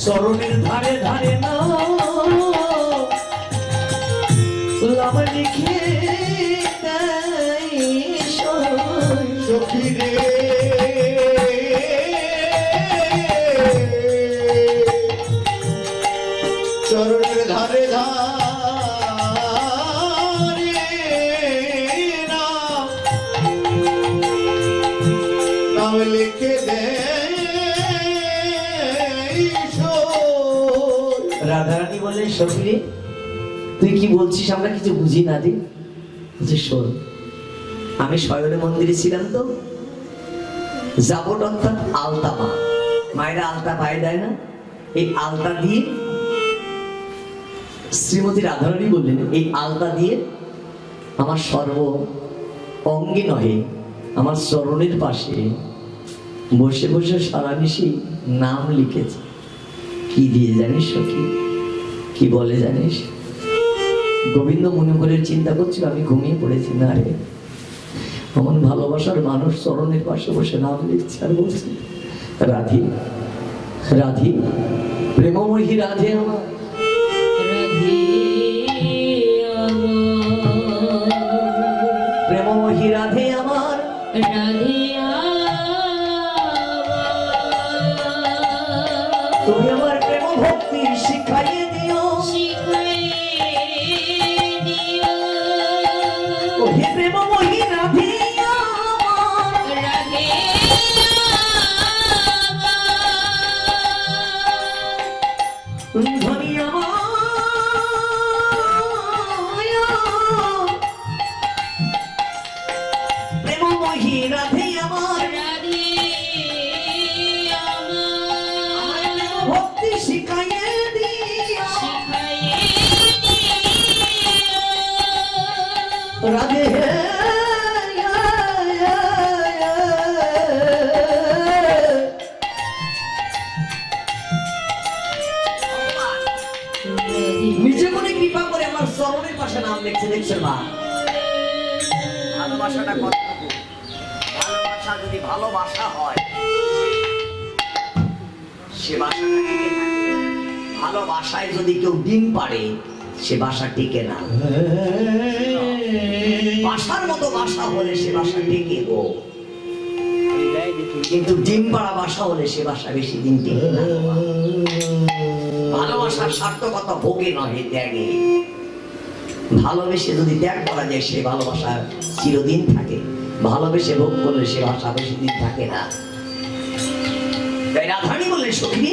চরণের ধারে ধারে না লাভ লিখে সখী রে চরণের ধারে ধারে নাম লিখে দে রাধারানী বলে সখী তুই কি বলছিস আমরা কিছু বুঝি না রে। যে শোন আমি শয়নে মন্দিরে ছিলাম তো যাবট অর্থাৎ আলতা মা মায়েরা আলতা পায়ে দেয় না, এই আলতা দিয়ে শ্রীমতী রাধারানী বললেন এই আলতা দিয়ে আমার সর্ব অঙ্গে নহে আমার চরণের পাশে বসে বসে সারা নিশি নাম লিখেছে। কি দিয়ে জানিস সখী? কি বলে জানিস? গোবিন্দ মনে করে চিন্তা করছিল আমি ঘুমিয়ে পড়েছি না রে, আমার ভালোবাসার মানুষ চরণের পাশে বসে নাম লিখছে আর বলছে রাধি রাধি প্রেমময়ী রাধে আমার প্রেমময়ী রাধে আমার তুমি আমার প্রেম ভক্তি শিখাইয়ে দিও ওহে প্রেমময়ী রাধে ধনী আমার প্রেমময়ী রাধে আমার ভক্তি শিখাইয়ে দিও রাধে নিজে মনে কৃপা করে আমার চরণের পাশে নাম লিখছে। দেখছেন মা ভালোবাসাটা কতটুকু? ভালোবাসা যদি ভালোবাসা হয় সে বাসাটা টিকে থাকে। ভালোবাসায় যদি কেউ ডিম পাড়ে সে বাসা টিকে না। বাসার মতো বাসা হলে সে বাসা টিকে গো, কিন্তু ডিম পাড়া বাসা হলে সে বাসা বেশি দিন টিকে না। ভালোবাসার সার্থকতা ভোগে নহে ত্যাগে। ভালোবেসে যদি ত্যাগ করা যায় সে ভালোবাসা চিরদিন থাকে, ভালোবেসে ভোগ করলে সে বাসা বেশি দিন থাকে না। তাই রাধারানী বললেন সখী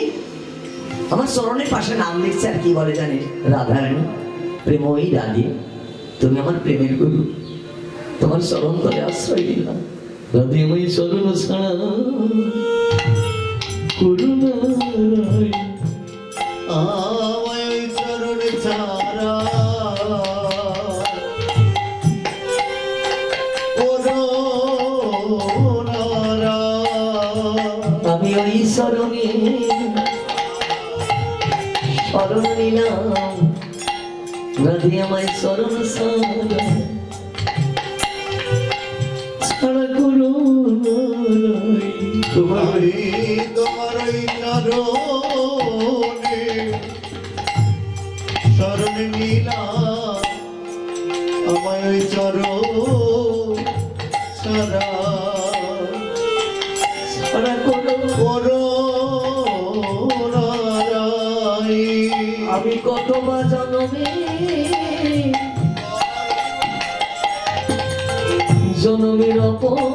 আমার চরণের পাশে নাম লিখছে আর কি বলে জানিস? রাধারানী প্রেমময়ী রাধে তুমি আমার প্রেমের গুরু, তোমার চরণ তলে আশ্রয় দিলাম। রাধেময়ী চরণ ছাড়া করুণা আমায় চরণ ছাড়া আমি ওই চরণে শরণ নিলাম। রাধে আমায় চরণ ছাড়া তোমার আমি তোমার ওই চরণে শরণ নিলাম আমায় ওই চরণ সারা সারা করো করো নারাই। আমি কত বা জনমে জনমের অপরাধী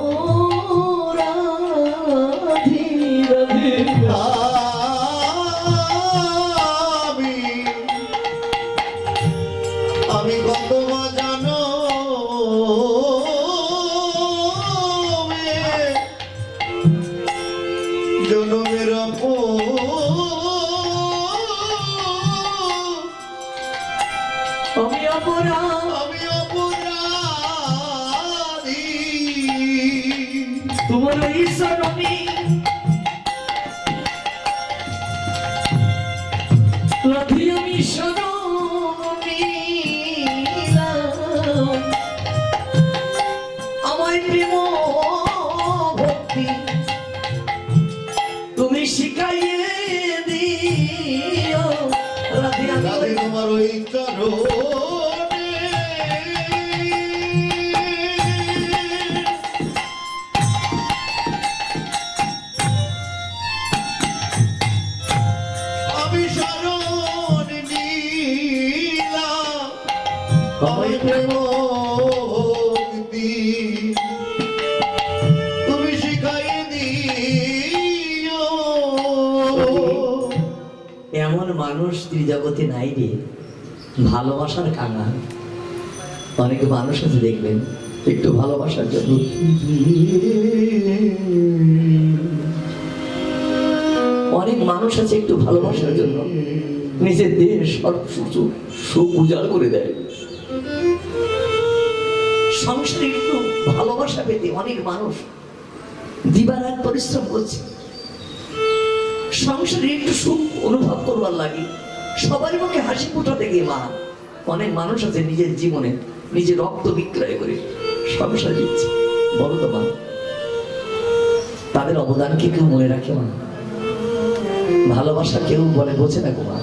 রাধে আমি কত জানো জনমের আমি অপরাধ আমি অপরাধী তোমার ঈশ্বর আমি রাধি আমি শরণী আমার প্রেম ভক্তি তুমি শিখাইয়ে দিও রাধি রাধে আমি তোমার ওই চরণে আমি শরণ নিলাম আমার প্রেম ভক্তি তুমি শিখাইয়ে দিও। এমন মানুষ ত্রিজগতে নাই রে ভালোবাসার কাঙাল। অনেক মানুষ আছে দেখবেন একটু ভালোবাসার জন্য অনেক মানুষ আছে একটু ভালোবাসার জন্য নিজের দেহের সব সুখ উজাড় করে দেয়। সংসারে একটু ভালোবাসা পেতে অনেক মানুষ দিবারাত পরিশ্রম করছে। সংসারে একটু সুখ অনুভব করবার লাগে সবার মুখে হাসি ফোটাতে গিয়ে মা অনেক মানুষ আছে নিজের জীবনে নিজের রক্ত বিক্রয় করে সংসার দিচ্ছে। বলো তো মা তাদের অবদানকে কেউ মনে রাখে মা? ভালোবাসা কেউ বলে বোঝে না গো মা।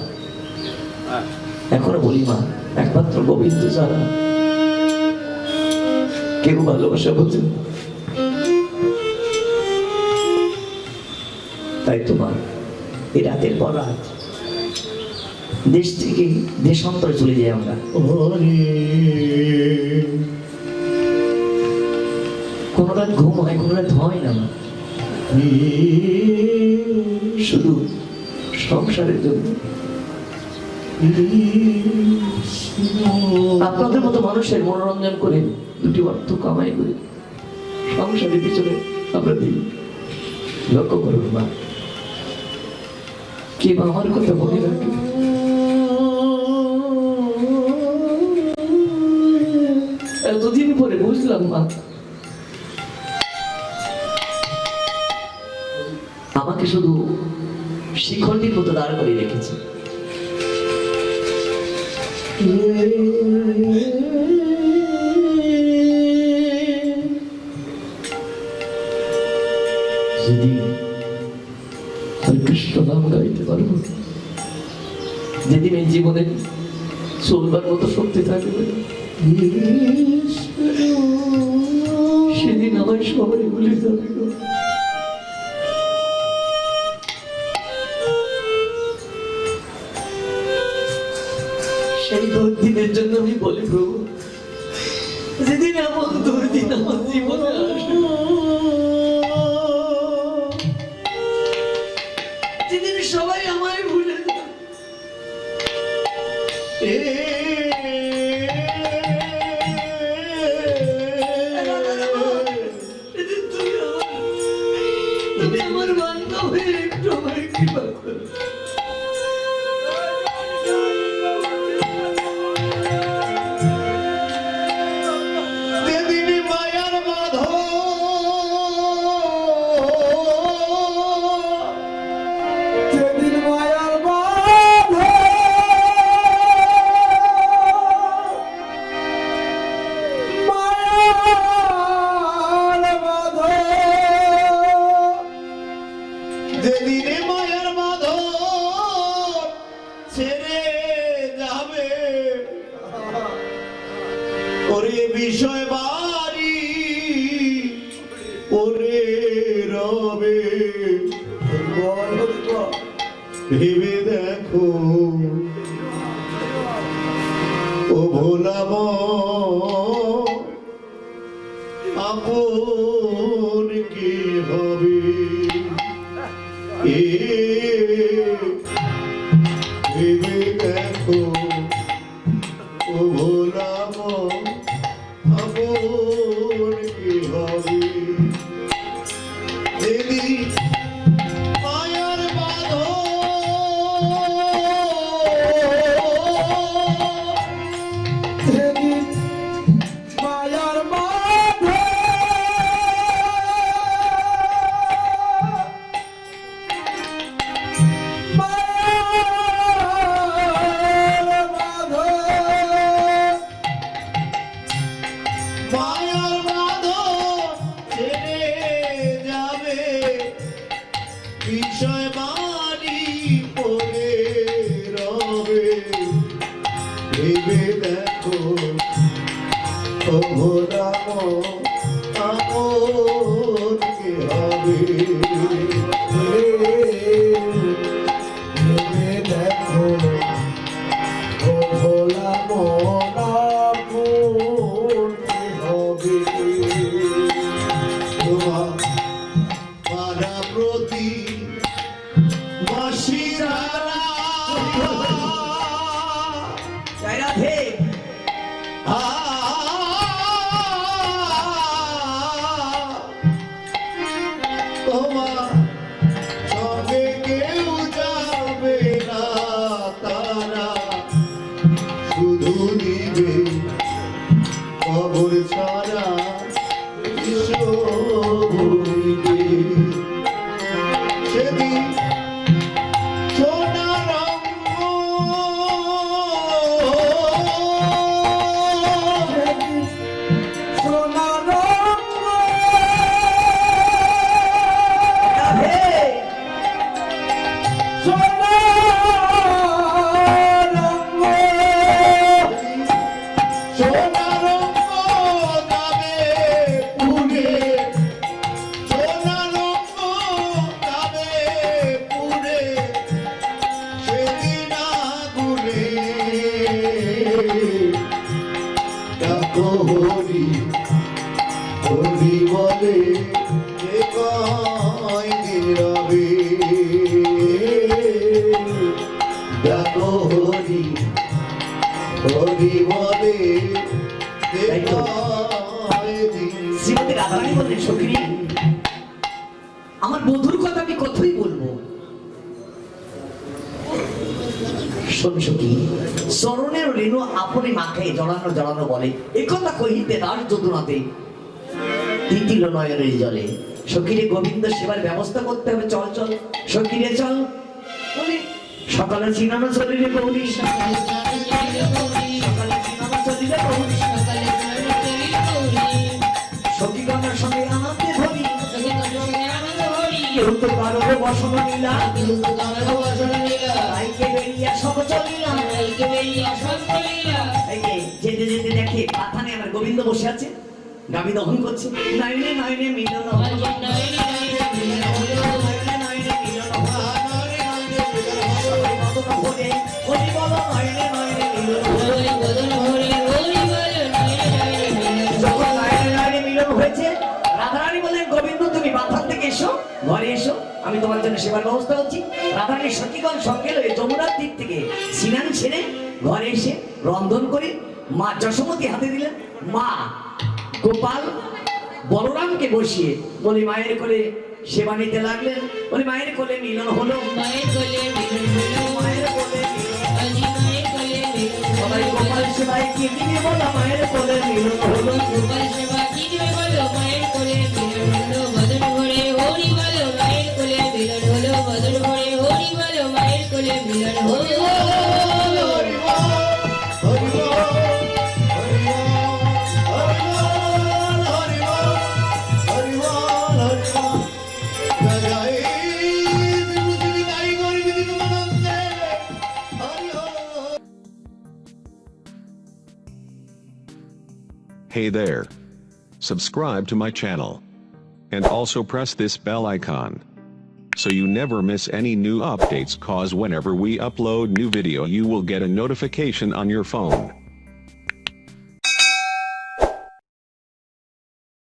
এখনো বলি মা একমাত্র গোবিন্দ ছাড়া কেউ ভালোবাসা বোঝে না। তাই তো মা এই রাতের পর রাত দেশ থেকে দেশান্তরে চলে যাই আমরা। কোনো রাত ঘুম হয় কোনো রাত হয় না মা, শুধু সংসারের জন্য। আপনাদের মতো মানুষের মনোরঞ্জন করে দুটি অর্থ কামাই করে সংসারের পিছনে আমরা দিই। লক্ষ্য করুন মা কে বা আমার কথা মনে রাখে। এতদিন পরে বুঝলাম মা আমাকে শুধু শিখণ্ডীর মতো দাঁড় করে রেখেছে। যেদিন কৃষ্ণ নাম গাইতে পারবো, যেদিন এই জীবনে চলবার মতো শক্তি থাকবে, সেদিন আমার সবাই ভুলে যাবে গো। সেই দুর্দিনের জন্য আমি বলি প্রভু যেদিন এমন দুর্দিন আমার জীবনে আসবে, যেদিন সবাই আমায় ভুলে যাবে, সেদিন তুমি আমার বান্ধব হয়ে একটু আমায় কৃপা করো। যেদিনে মায়ার বাঁধন ছেড়ে যাবে ওরে বিষয় বাড়ি ওরে রবে ভেবে দেখো ও ভোলাম আপন কি হবে এ ভেবে দেখো ও ভোলাম আপন কি হবে যেদিন মায়ার বাঁধন মায়ার বাঁধন মায়ার বাঁধন ছেড়ে যাবে বিষয় বাড়ি পড়ে রবে ভেবে দেখো ও ভোলাম আপন কি হবে ভেবে দেখো ও ভোলা মনা হবে তোমার পাড়া প্রতি বাসিরারা জয় রাধে। তোমার সঙ্গে কেউ যাবে না তারা শুধু দিবে খবর ছাড়া ভুলিবে সেদিন সোনার সোনার রাধে। সোনার যাবে পুরে সোনার যাবে পুরে সেদিন আগুনে ডাকো হরি হরি বলে যে কয়দিন রবে ডাকো হরি হরি বলে যে তাই তো। কয়দিন শ্রীমতী রাধারানী বললেন, সখী আমার বধুর কথা আমি কতই বলবো। শোন সখী, চরণের রেণু আপনি মাখায় জড়ানো জড়ানো বলে, একথা কহিতে দাস যদুনাথে তিতিল নয়নের জলে। সখীরে গোবিন্দ সেবার ব্যবস্থা করতে হবে, চল চল সখীরে চল। বলি সকালে চিনানো চলিলে গৌরী, সকালে চিনানো চলিলে গৌরী, সখীগণের সঙ্গে আনন্দে ধরি, কেউ তো কারো বসন নীলা, তাইকে বেরিয়া সব চলিলাম। এই যে যেতে যেতে দেখে পাথানে আমার গোবিন্দ বসে আছে, গাবি দহন করছে। নয়নে নয়নে মিলন হলো, নয়নে নয়নে মিলন হলো, সবাই মদন ভরে হরি বল, নয়নে নয়নে মিলন হলো। যখন নয়নে নয়নে মিলন হয়েছে, রাধারানী বলেন, গোবিন্দ তুমি পাথান থেকে এসো, ঘরে এসো, আমি তোমার জন্য সেবার ব্যবস্থা হচ্ছি। রাধারানী সখীগণ সঙ্গে লয়ে যমুনার তীর থেকে স্নান ছেড়ে ঘরে এসে রন্ধন করে মা যশোমতী হাতে দিলেন। মা গোপাল বলরামকে বসিয়ে বলি মায়ের কোলে সেবা নিতে লাগলেন। বলি মায়ের কোলে মিলন হলো, মায়ের কোলে মিলন হলো, সবাই গোপাল সেবায় কি দিবে বলো, মায়ের কোলে মিলন হলো। হরি বল, হরি বল, হরি বল, হরি বল, হরি বল, হরি বল, হরি বল, হরি বল। Hey there. Subscribe to my channel. And also press this bell icon, so you never miss any new updates, cause whenever we upload new video you will get a notification on your phone.